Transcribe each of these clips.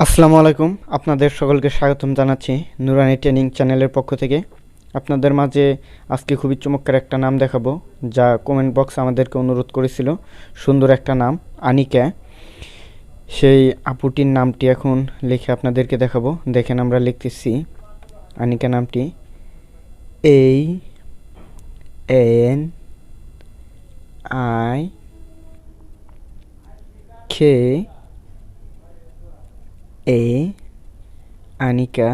আসসালামু আলাইকুম, আপনাদের সকলকে স্বাগতম জানাচ্ছি নুরানি ট্রেনিং চ্যানেলের পক্ষ থেকে। আপনাদের মাঝে আজকে খুবই চমৎকার একটা নাম দেখাবো, যা কমেন্ট বক্স আমাদেরকে অনুরোধ করেছিল। সুন্দর একটা নাম, আনিকা। সেই আপুটির নামটি এখন লিখে আপনাদেরকে দেখাবো। দেখেন, আমরা লিখতেছি আনিকা নামটি ANIKA আনিকা।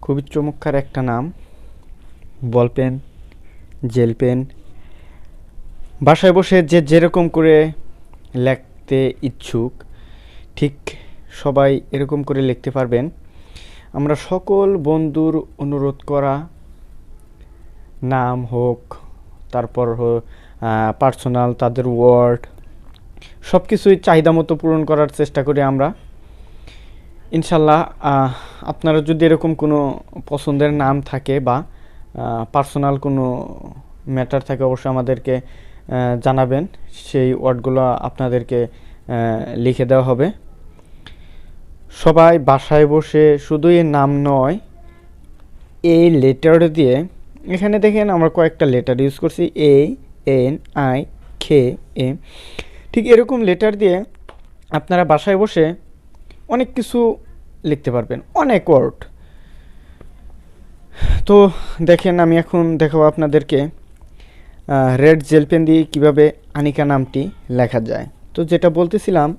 খুবই চমৎকার একটা নাম। বল পেন, জেল পেন, বাসায় বসে যে যেরকম করে লিখতে ইচ্ছুক ঠিক সবাই এরকম করে লিখতে পারবেন। আমরা সকল বন্ধুর অনুরোধ করা নাম হোক, তারপর পার্সোনাল, তাদের ওয়ার্ড, সব কিছুই চাহিদা মতো পূরণ করার চেষ্টা করি আমরা, ইনশাল্লাহ। আপনারা যদি এরকম কোনো পছন্দের নাম থাকে বা পার্সোনাল কোনো ম্যাটার থাকে, অবশ্যই আমাদেরকে জানাবেন। সেই ওয়ার্ডগুলো আপনাদেরকে লিখে দেওয়া হবে। সবাই বাসায় বসে শুধু এই নাম নয়, এই লেটার দিয়ে, এখানে দেখেন আমরা কয়েকটা লেটার ইউজ করছি, ANIKA। ঠিক এরকম লেটার দিয়ে আপনারা বাসায় বসে অনেক কিছু লিখতে পারবেন, অনেক ওয়ার্ড। তো দেখেন, আমি এখন দেখাবো আপনাদেরকে রেড জেল পেন দিয়ে কীভাবে আনিকা নামটি লেখা যায়। তো যেটা বলতেছিলাম,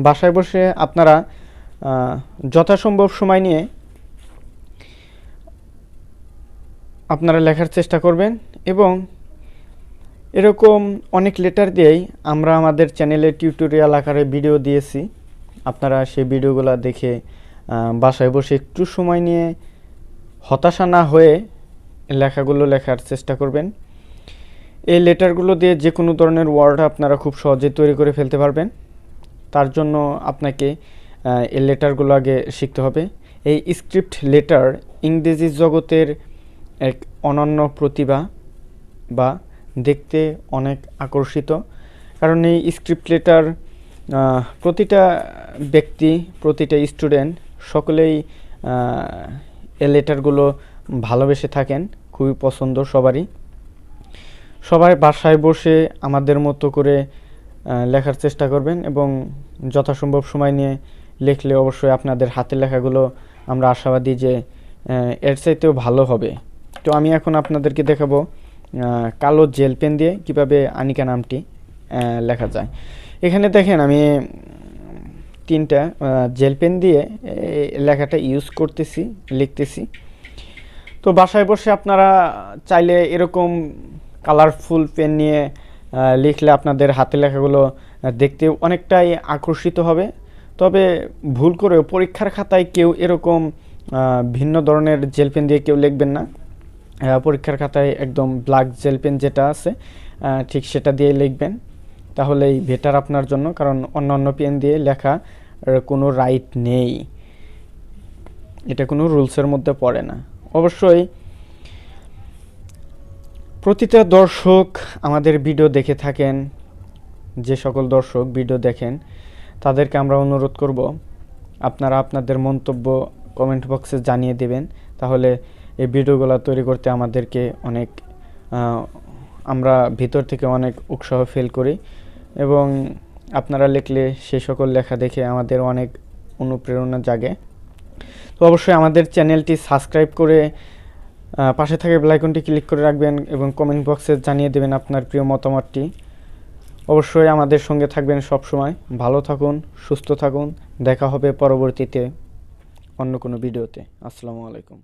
বাসায় বসে আপনারা যথাসম্ভব সময় নিয়ে আপনারা লেখার চেষ্টা করবেন। এবং এরকম অনেক লেটার দিয়েই আমরা আমাদের চ্যানেলে টিউটোরিয়াল আকারে ভিডিও দিয়েছি। আপনারা সেই ভিডিওগুলো দেখে বাসায় বসে একটু সময় নিয়ে হতাশা না হয়ে লেখাগুলো লেখার চেষ্টা করবেন। এই লেটারগুলো দিয়ে যে কোনো ধরনের ওয়ার্ড আপনারা খুব সহজে তৈরি করে ফেলতে পারবেন। তার জন্য আপনাকে এই লেটারগুলো আগে শিখতে হবে। এই স্ক্রিপ্ট লেটার ইংরেজি জগতের এক অনন্য প্রতিভা, বা দেখতে অনেক আকর্ষিত। কারণ এই স্ক্রিপ্ট লেটার প্রতিটা ব্যক্তি, প্রতিটা স্টুডেন্ট সকলেই এই লেটারগুলো ভালোবেসে থাকেন, খুবই পছন্দ সবারই। সবাই বাসায় বসে আমাদের মতো করে লেখার চেষ্টা করবেন এবং যথাসম্ভব সময় নিয়ে লিখলে অবশ্যই আপনাদের হাতের লেখাগুলো আমরা আশাবাদী যে এর চাইতেও ভালো হবে। তো আমি এখন আপনাদেরকে দেখাবো কালো জেল পেন দিয়ে কিভাবে আনিকা নামটি লেখা যায়। এখানে দেখেন, আমি 3টা জেল পেন দিয়ে লেখাটা ইউজ করতেছি, লিখতেছি। তো বাসায় বসে আপনারা চাইলে এরকম কালারফুল পেন নিয়ে লিখলে আপনাদের হাতে লেখাগুলো দেখতে অনেকটাই আকর্ষিত হবে। তবে ভুল করেও পরীক্ষার খাতায় কেউ এরকম ভিন্ন ধরনের জেল পেন দিয়ে কেউ লিখবেন না। পরীক্ষার খাতায় একদম ব্ল্যাক জেল পেন যেটা আছে ঠিক সেটা দিয়ে লিখবেন, তাহলেই বেটার আপনার জন্য। কারণ অন্যান্য পেন দিয়ে লেখা কোনো রাইট নেই, এটা কোনো রুলসের মধ্যে পড়ে না। অবশ্যই প্রতিটা দর্শক আমাদের ভিডিও দেখে থাকেন, যে সকল দর্শক ভিডিও দেখেন তাদেরকে আমরা অনুরোধ করব আপনারা আপনাদের মন্তব্য কমেন্ট বক্সে জানিয়ে দেবেন। তাহলে এই ভিডিওগুলো তৈরি করতে আমাদেরকে অনেক, আমরা ভিতর থেকে অনেক উৎসাহ ফিল করি। এবং আপনারা লিখলে সেই সকল লেখা দেখে আমাদের অনেক অনুপ্রেরণা জাগে। তো অবশ্যই আমাদের চ্যানেলটি সাবস্ক্রাইব করে পাশে থাকা বেল আইকনটি ক্লিক করে রাখবেন এবং কমেন্ট বক্সে জানিয়ে দেবেন আপনার প্রিয় মতামতটি। অবশ্যই আমাদের সঙ্গে থাকবেন সব সময়। ভালো থাকুন, সুস্থ থাকুন। দেখা হবে পরবর্তীতে অন্য কোনো ভিডিওতে। আসসালামু আলাইকুম।